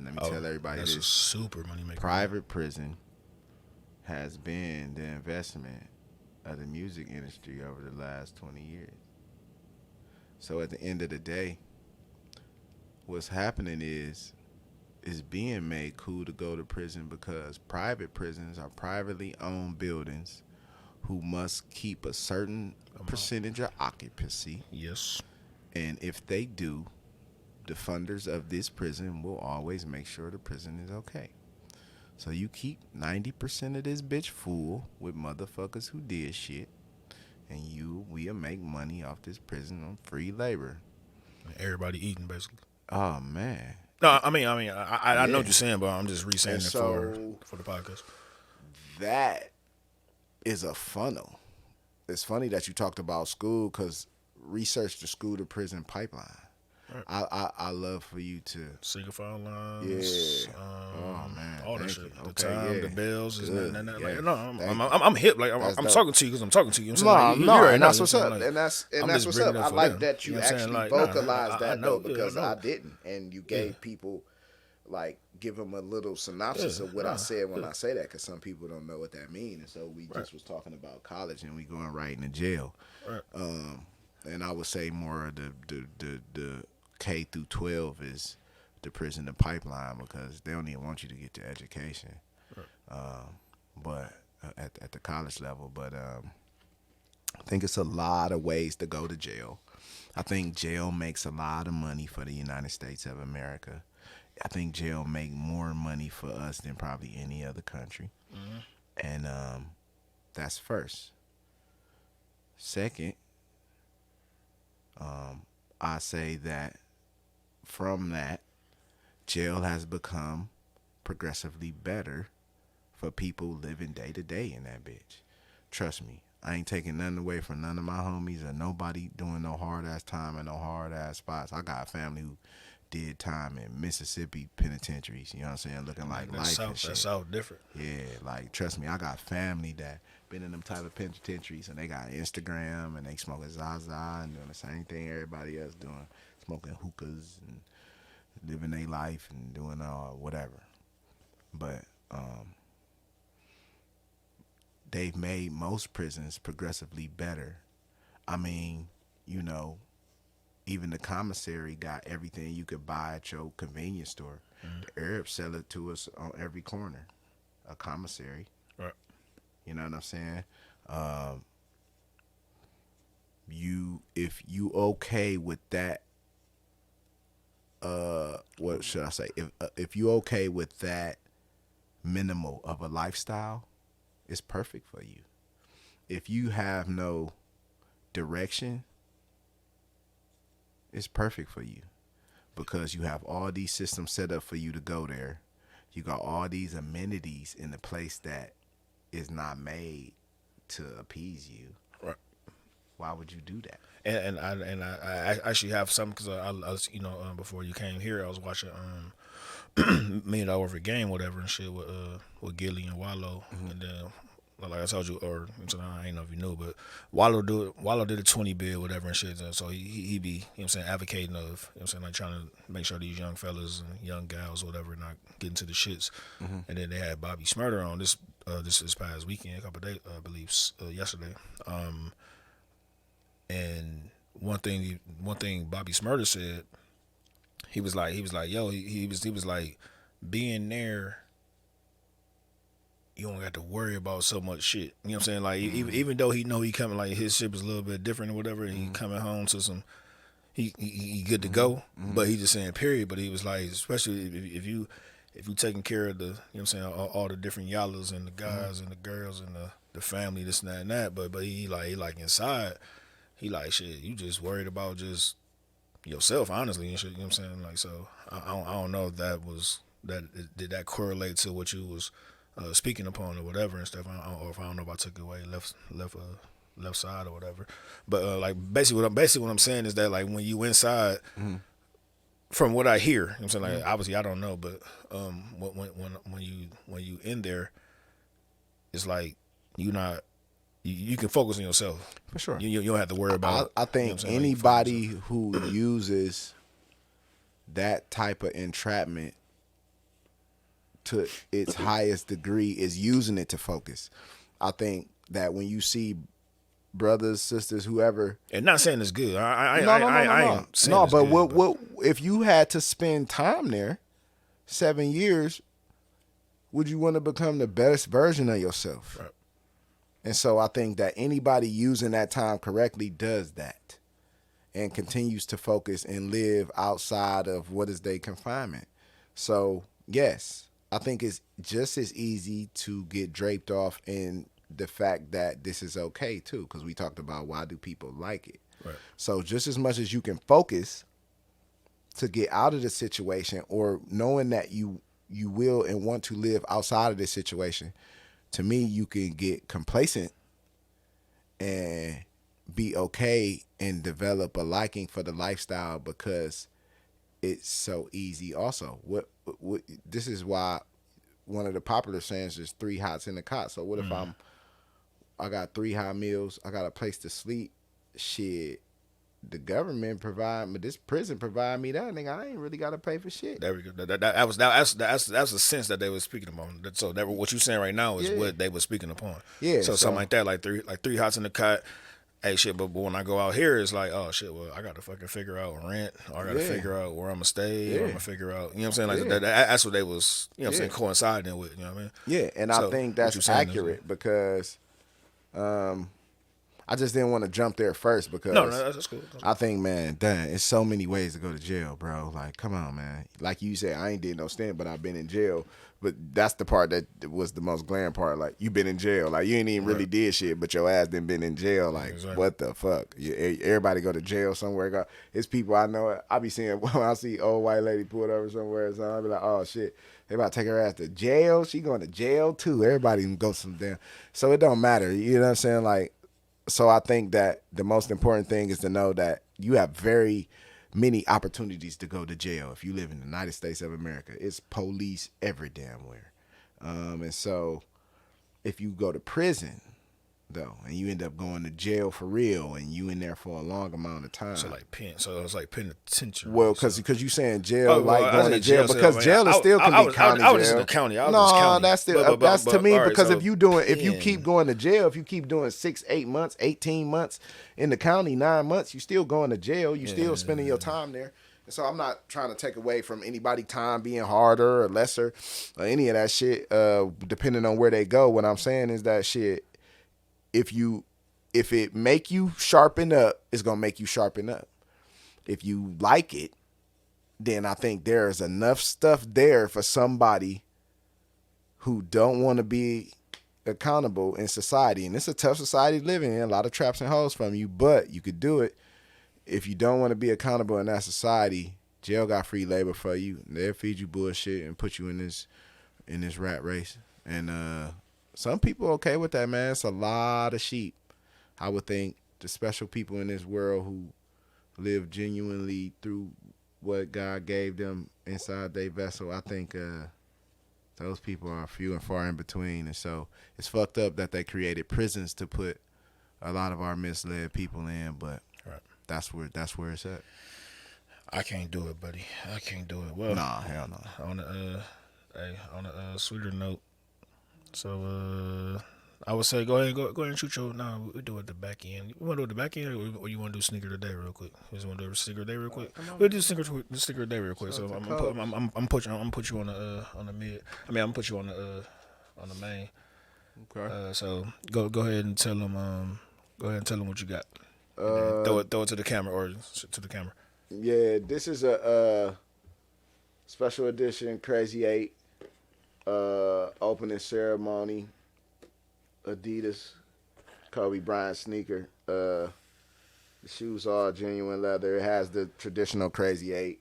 Let me tell everybody that's this: a super moneymaker. Private prison has been the investment of the music industry over the last 20 years. So at the end of the day, what's happening is being made cool to go to prison because private prisons are privately owned buildings who must keep a certain percentage of occupancy. Yes. And if they do, the funders of this prison will always make sure the prison is okay. So you keep 90% of this bitch full with motherfuckers who did shit, and we'll make money off this prison on free labor. Everybody eating, basically. Oh, man. No, I mean, I know what you're saying, but I'm just re-saying it for the podcast. That is a funnel. It's funny that you talked about school because research the school to prison pipeline. I love for you to Single file lines. yeah. Oh man, all that thank shit. you. The Okay, time, yeah. the bells, is Good. that. Yeah. Like, no, Thank you. I'm hip. Like That's I'm dope. talking to you because I'm talking to you. You know No, what I'm saying? Like, no, you already and know. that's You know what's what I'm up, saying? Like, and that's I'm what's just up. bringing it I up for like them. that You you know what I'm saying? actually Like, vocalized I that know. though, Yeah, because I I know. didn't, and you gave people like give them a little synopsis Yeah, of what I said when yeah. I say that, because some people don't know what that means, and so we Right. just was talking about college and we going right into jail. Right. And I would say more of the K through 12 is the prison, the pipeline, because they don't even want you to get to education. Right. But at the college level, but I think it's a lot of ways to go to jail. I think jail makes a lot of money for the United States of America. I think jail make more money for us than probably any other country. And that's first. Second, I say that from that, jail has become progressively better for people living day to day in that bitch. Trust me, I ain't taking nothing away from none of my homies or nobody doing no hard ass time and no hard ass spots. I got a family who did time in Mississippi penitentiaries, you know what I'm saying, looking like life and shit. That's all different. Yeah, like trust me, I got family that been in them type of penitentiaries and they got Instagram and they smoking Zaza and doing the same thing everybody else doing, smoking hookahs and living their life and doing whatever. But they've made most prisons progressively better. I mean, you know, even the commissary got everything you could buy at your convenience store. The Arabs sell it to us on every corner. A commissary. Right. You know what I'm saying? If you okay with that, what should I say? If you okay with that minimal of a lifestyle, it's perfect for you. If you have no direction, it's perfect for you, because you have all these systems set up for you to go there. You got all these amenities in the place that is not made to appease you. Right. Why would you do that? And I actually have some, because I was, before you came here, I was watching $1 million over game, whatever, and shit with Gilly and Wallow, and then, like I told you, or I ain't know if you knew, but Wallow did a 20 bill, whatever, and shit. So he be, you know what I'm saying, advocating of, you know what I'm saying, like trying to make sure these young fellas and young gals, whatever, not getting to the shits. And then they had Bobby Smurder on this past weekend, a couple of days, I believe, yesterday. And one thing Bobby Smurder said, he was like, yo, he was like, being there, you don't got to worry about so much shit. You know what I'm saying? Like, even though he know he coming, like, his ship is a little bit different or whatever, and he coming home to some, he good to go. But he just saying period. But he was like, especially if you taking care of the, you know what I'm saying, all the different yallas and the guys and the girls and the family, this and that and that. But he like inside, he like, shit, you just worried about just yourself, honestly, and shit. You know what I'm saying? Like, so I don't know if did that correlate to what you was speaking upon or whatever and stuff. Or if I don't know if I took it away left side or whatever. But like basically what I'm saying is that, like, when you inside, from what I hear, you know what I'm saying, like, obviously I don't know, but when you in there, it's like you can focus on yourself. For sure. You don't have to worry about. I think, you know what I'm saying, anybody like, who uses that type of entrapment to its highest degree is using it to focus. I think that when you see brothers, sisters, whoever, and not saying it's good. I ain't saying no, it's but good, what if you had to spend time there, 7 years, would you want to become the best version of yourself? Right. And so I think that anybody using that time correctly does that and continues to focus and live outside of what is their confinement. So, yes, I think it's just as easy to get draped off in the fact that this is okay too, because we talked about why do people like it. Right. So just as much as you can focus to get out of the situation, or knowing that you will and want to live outside of this situation, to me, you can get complacent and be okay and develop a liking for the lifestyle, because it's so easy. Also, what this is why one of the popular sayings is 3 hots in the cot. So what if I got 3 hot meals, I got a place to sleep, shit. The government provide me, this prison provide me that, nigga. I ain't really gotta pay for shit. There we go. That's the sense that they were speaking upon. So that what you saying right now is what they were speaking upon. Yeah. So something like that, like three hots in the cot. Hey shit, but when I go out here, it's like, oh shit, well I got to fucking figure out rent, or I got to figure out where I'm gonna stay, or I'm gonna figure out, you know what I'm saying? Like that's what they was, you know what I'm saying, coinciding with, you know what I mean? Yeah, and I think that's accurate because, I just didn't want to jump there first because no, that's cool. I think, man, damn, it's so many ways to go to jail, bro. Like, come on, man. Like you said, I ain't did no stint, but I've been in jail. But that's the part that was the most glaring part. Like, you been in jail. Like, you ain't even really did shit, but your ass done been in jail. Like, what the fuck? Everybody go to jail somewhere. It's people I know. I be seeing, when I see old white lady pulled over somewhere, so I be like, oh, shit. They about to take her ass to jail. She going to jail, too. Everybody can go some damn. So it don't matter. You know what I'm saying? Like, so I think that the most important thing is to know that you have very many opportunities to go to jail if you live in the United States of America. It's police every damn where. And so if you go to prison, though, and you end up going to jail for real, and you in there for a long amount of time. So it's like penitentiary. Well, because you saying jail, going to jail, because jail is still can be county jail. I was in the county. That's still that's to me because if you keep going to jail, if you keep doing 6, 8 months, 18 months in the county, 9 months, you still going to jail. You still spending your time there. And so I'm not trying to take away from anybody time being harder or lesser or any of that shit, depending on where they go. What I'm saying is that shit, if it make you sharpen up, it's gonna make you sharpen up. If you like it, then I think there's enough stuff there for somebody who don't want to be accountable in society. And it's a tough society to live in, a lot of traps and holes from you, but you could do it. If you don't want to be accountable in that society, jail got free labor for you. They'll feed you bullshit and put you in this rat race. And some people okay with that, man. It's a lot of sheep. I would think the special people in this world who live genuinely through what God gave them inside their vessel, I think those people are few and far in between. And so it's fucked up that they created prisons to put a lot of our misled people in, but that's where it's at. I can't do it, buddy. I can't do it. Well, nah, hell no. On a sweeter note, so I would say go ahead and shoot your. No, we do it at the back end. You want to do it at the back end, or you want to do sneaker today real quick? You just want to do a sneaker today real quick? We'll do sneaker today real quick. So I'm put you on the mid. I mean, I'm put you on the main. Okay. So go ahead and tell them. Go ahead and tell them what you got. Throw it to the camera or to the camera. Yeah, this is a special edition Crazy 8 opening ceremony. Adidas Kobe Bryant sneaker. The shoes are genuine leather. It has the traditional Crazy 8.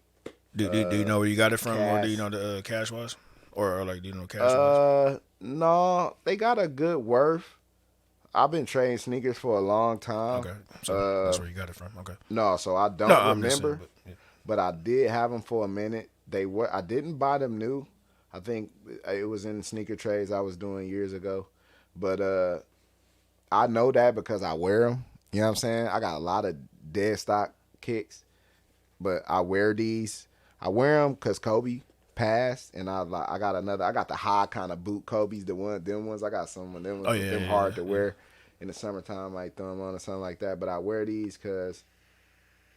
Do you know where you got it from, or do you know the cash was, or like do you know cash was? No, they got a good worth. I've been trading sneakers for a long time. Okay, so that's where you got it from. Okay. No, so I don't remember, but I did have them for a minute. I didn't buy them new. I think it was in sneaker trades I was doing years ago. But I know that because I wear them. You know what I'm saying? I got a lot of dead stock kicks, but I wear these. I wear them because Kobe passed, and I got another. I got the high kind of boot Kobe's, them ones. I got some of them. Them hard to wear in the summertime, like throw them on or something like that. But I wear these because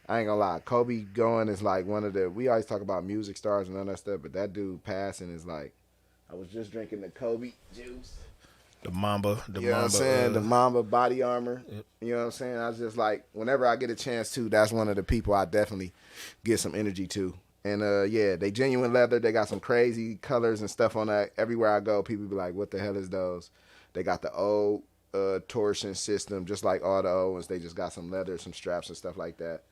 I ain't gonna lie. Kobe going is like one of the. We always talk about music stars and all that stuff, but that dude passing is like. I was just drinking the Kobe juice. The Mamba. You know what I'm saying? The Mamba body armor. Yep. You know what I'm saying? I was just like, whenever I get a chance to, that's one of the people I definitely get some energy to. And they genuine leather. They got some crazy colors and stuff on that. Everywhere I go, people be like, what the hell is those? They got the old torsion system, just like all the old ones. They just got some leather, some straps and stuff like that.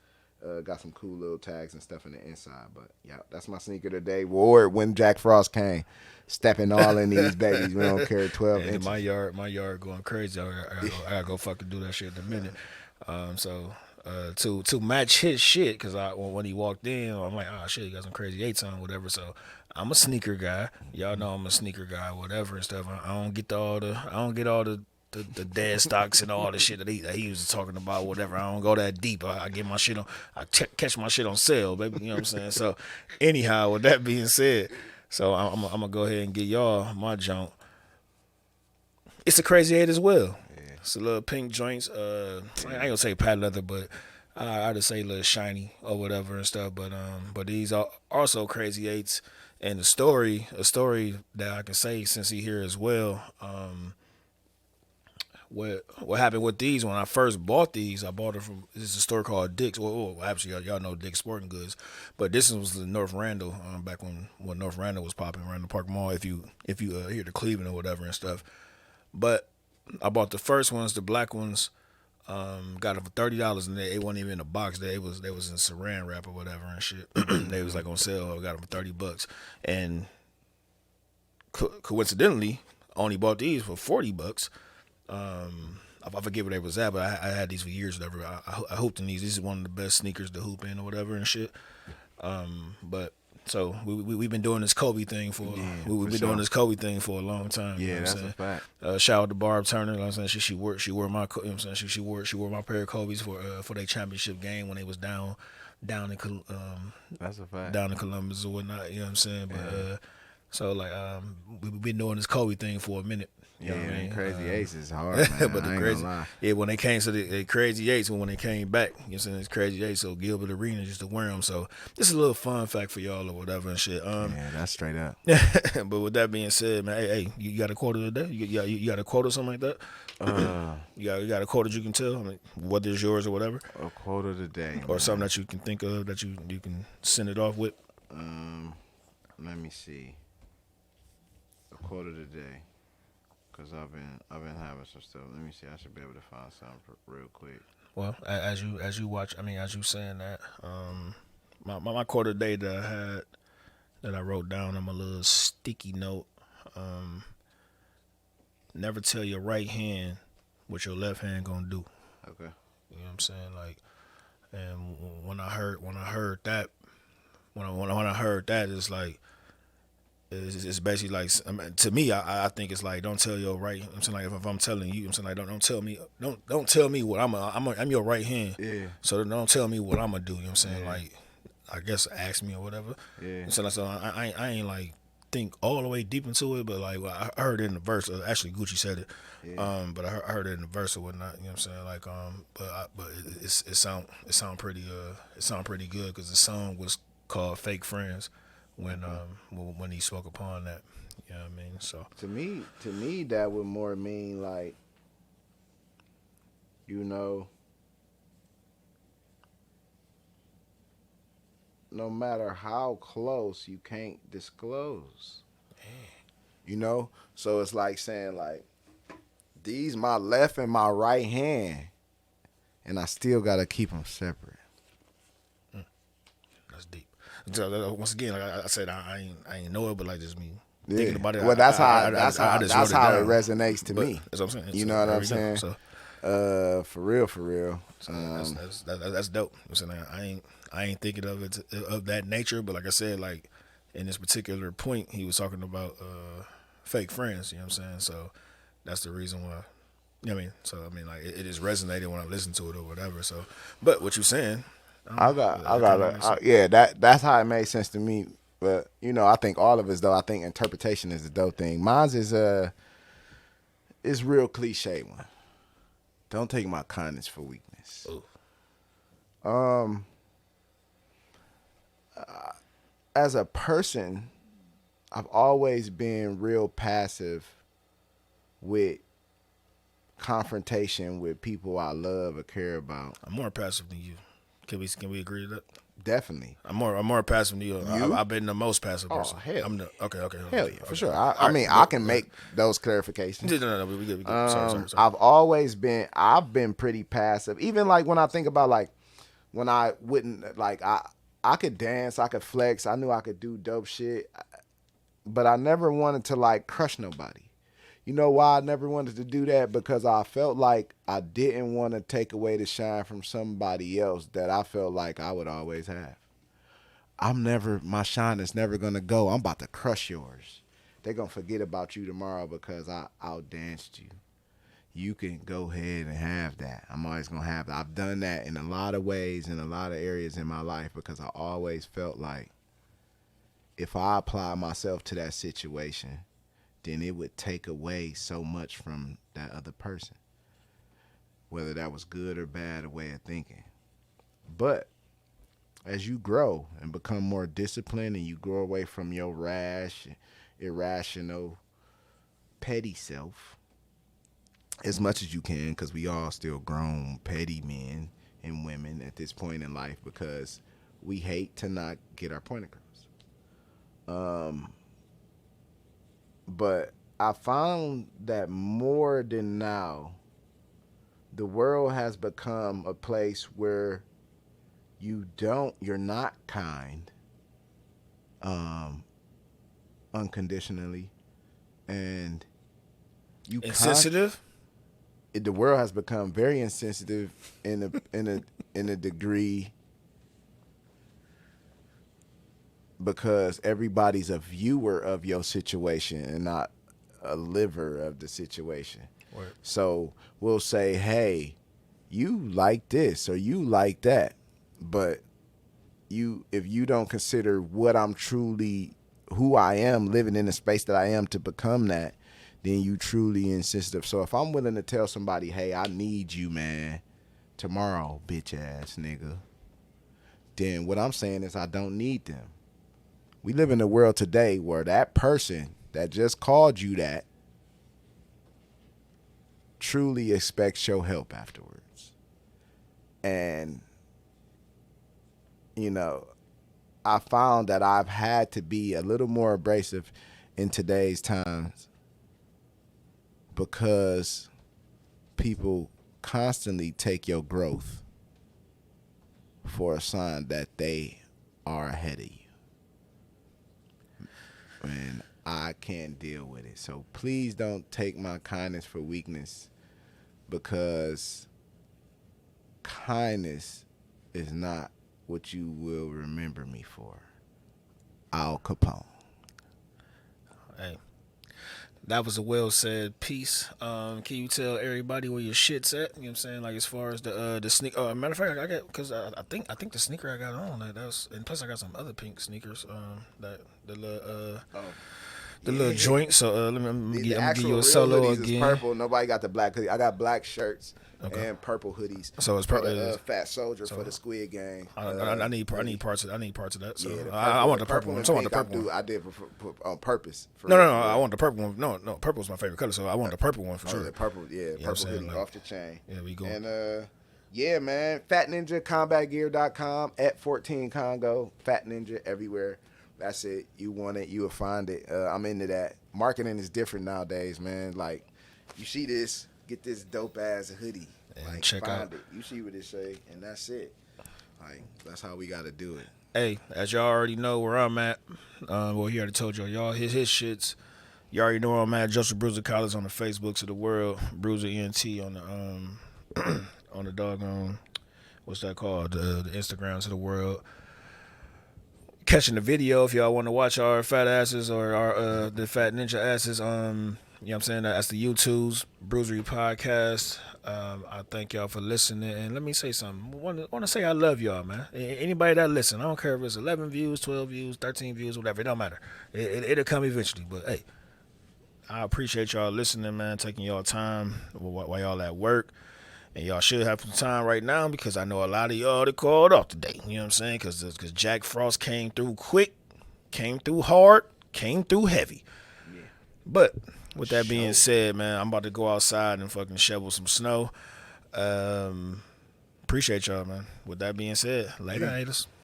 Got some cool little tags and stuff in the inside. But, yeah, that's my sneaker today. Wore it when Jack Frost came. Stepping all in these babies. We don't care 12 inches. My yard going crazy. I gotta go fucking do that shit in a minute. to match his shit, because when he walked in, I'm like, oh shit, he got some crazy 8s on, whatever. So I'm a sneaker guy. Y'all know I'm a sneaker guy, whatever and stuff. I don't get all the dead stocks and all the shit that he was talking about, whatever. I don't go that deep. I get my shit on. Catch my shit on sale, baby. You know what I'm saying? So anyhow, with that being said, so I'm gonna go ahead and get y'all my junk. It's a crazy 8 as well. It's a little pink joints. I ain't gonna say patent leather, but I just say a little shiny or whatever and stuff. But these are also crazy 8s. And a story that I can say since he here as well. What happened with these when I first bought these? I bought it from this is a store called Dick's. Well, actually, y'all know Dick's Sporting Goods, but this was the North Randall back when North Randall was popping around the Park Mall. If you here to Cleveland or whatever and stuff. But I bought the first ones, the black ones. Got them for $30, and they wasn't even in a box. They was in Saran wrap or whatever and shit. They was like on sale. I got them for $30, and coincidentally, I only bought these for $40. I forget where they was at, but I had these for years. Whatever. I hooped in these. This is one of the best sneakers to hoop in or whatever and shit. But. So we've been doing this Kobe thing for doing this Kobe thing for a long time. Yeah, you know that's a fact. Shout out to Barb Turner. You know what I'm saying she wore my you know what I'm saying she wore my pair of Kobe's for their championship game when they was down in That's a fact. down in Columbus or whatnot. You know what I'm saying? But so like we've been doing this Kobe thing for a minute. You know what I mean? Crazy Ace is hard, man. But I ain't gonna lie. when they came to the Crazy 8s, when they came back, you know what I'm saying, it's Crazy 8s, so Gilbert Arena used to wear them. So this is a little fun fact for y'all or whatever and shit. Yeah, that's straight up. But with that being said, man, hey, you got a quote of the day? You got a quote or something like that? You got a quote that you can tell? I mean, whether it's yours or whatever? A quote of the day. Or something that you can think of that you can send it off with? Let me see. A quote of the day. Cause I've been having some stuff. Let me see. I should be able to find something real quick. Well, as you watch, I mean, as you saying that, my quote of the day that I wrote down on my little sticky note. Never tell your right hand what your left hand gonna do. Okay. You know what I'm saying? Like, and when I heard that, it's like. It's basically like, I mean, to me, I think it's like, don't tell your right. I'm saying, like, if I'm telling you, I'm saying, like, don't tell me what I'm your right hand. Yeah. So don't tell me what I'm gonna do. You know what I'm saying? Yeah. Like, I guess ask me or whatever. Yeah. So I ain't like think all the way deep into it, but like I heard it in the verse. Actually, Gucci said it. Yeah. But I heard it in the verse or whatnot. You know what I'm saying? Like, but it sound pretty good because the song was called Fake Friends. When he spoke upon that, you know what I mean? So to me that would more mean like, you know, no matter how close, you can't disclose. You know? So it's like saying like, these my left and my right hand, and I still gotta keep them separate. That's deep. So, once again, like I said, I ain't know it, but like just me thinking about it. Well, that's how it resonates to me. That's what I'm saying. You know what I'm saying? So, for real. So that's dope. I'm saying I ain't thinking of it of that nature, but like I said, like in this particular point, he was talking about fake friends. You know what I'm saying? So that's the reason why. You know what I mean? So I mean, like it just resonated when I listened to it or whatever. So, but what you saying? That's how it made sense to me. But you know, I think all of us though. I think interpretation is the dope thing. Mine's is real cliche one. Don't take my kindness for weakness. Ooh. As a person, I've always been real passive with confrontation with people I love or care about. I'm more passive than you. Can we agree to that? Definitely. I'm more passive than you. I've been the most passive person. Oh hell. Okay. Hell yeah, for sure. I mean, I can make those clarifications. No, we good. Sorry. I've been pretty passive. Even like when I think about like when I wouldn't like I could dance, I could flex, I knew I could do dope shit, but I never wanted to like crush nobody. You know why I never wanted to do that? Because I felt like I didn't want to take away the shine from somebody else that I felt like I would always have. My shine is never going to go. I'm about to crush yours. They're going to forget about you tomorrow because I outdanced you. You can go ahead and have that. I'm always going to have that. I've done that in a lot of ways, in a lot of areas in my life, because I always felt like if I apply myself to that situation, then it would take away so much from that other person, whether that was good or bad a way of thinking. But as you grow and become more disciplined and you grow away from your rash, irrational, petty self, as much as you can, because we all still grown, petty men and women at this point in life, because we hate to not get our point across. But I found that more than now, the world has become a place where you're not kind, unconditionally, and you insensitive. The world has become very insensitive in a degree, because everybody's a viewer of your situation and not a liver of the situation. Word. So we'll say, hey, you like this or you like that, but if you don't consider what I'm truly, who I am, living in the space that I am to become that, then you truly insensitive. So if I'm willing to tell somebody, hey, I need you, man, tomorrow, bitch ass nigga, then what I'm saying is I don't need them. We live in a world today where that person that just called you that truly expects your help afterwards. And, you know, I found that I've had to be a little more abrasive in today's times, because people constantly take your growth for a sign that they are ahead of you. And I can't deal with it. So please don't take my kindness for weakness, because kindness is not what you will remember me for. Al Capone. Hey, that was a well said piece. Can you tell everybody where your shit's at? You know what I'm saying? Like as far as the sneak. Matter of fact, I got, because I think the sneaker I got on that was, and plus I got some other pink sneakers. That the little joint. So let me give you a solo again. Is purple. Nobody got the black hoodie. I got black shirts and purple hoodies. So it's purple. Fat Soldier for the Squid Game. I need parts of that. So yeah, I want the purple one. I want the purple one. I did on purpose. No. I want the purple one. No. Purple is my favorite color, so I want the purple one for sure. The purple, purple hoodie like, off the chain. Yeah, we go. And yeah, man. Fat Ninja CombatGear.com at 14 Kongo. Fat Ninja everywhere. That's it. You want it, you will find it. I'm into that. Marketing is different nowadays, man. Like, you see this, get this dope ass hoodie. And like, check find out. it. You see what it say, and that's it. Like, that's how we got to do it. Hey, as y'all already know where I'm at. Well, he already told y'all his shits. You already know where I'm at. Joseph Bruiser Collins on the Facebooks of the world. Bruiser ENT on the on the doggone, what's that called? The Instagrams of the world. Catching the video if y'all want to watch our fat asses or our the fat ninja asses. You know what I'm saying? That's the YouTube's Bruisery Podcast. I thank y'all for listening. And let me say something. Want to say I love y'all, man. Anybody that listen, I don't care if it's 11 views, 12 views, 13 views, whatever. It don't matter. It'll come eventually. But hey, I appreciate y'all listening, man. Taking y'all time while y'all at work. And y'all should have some time right now, because I know a lot of y'all that called off today. You know what I'm saying? Because Jack Frost came through quick, came through hard, came through heavy. Yeah. But with that being said, man, I'm about to go outside and fucking shovel some snow. Appreciate y'all, man. With that being said, later, haters.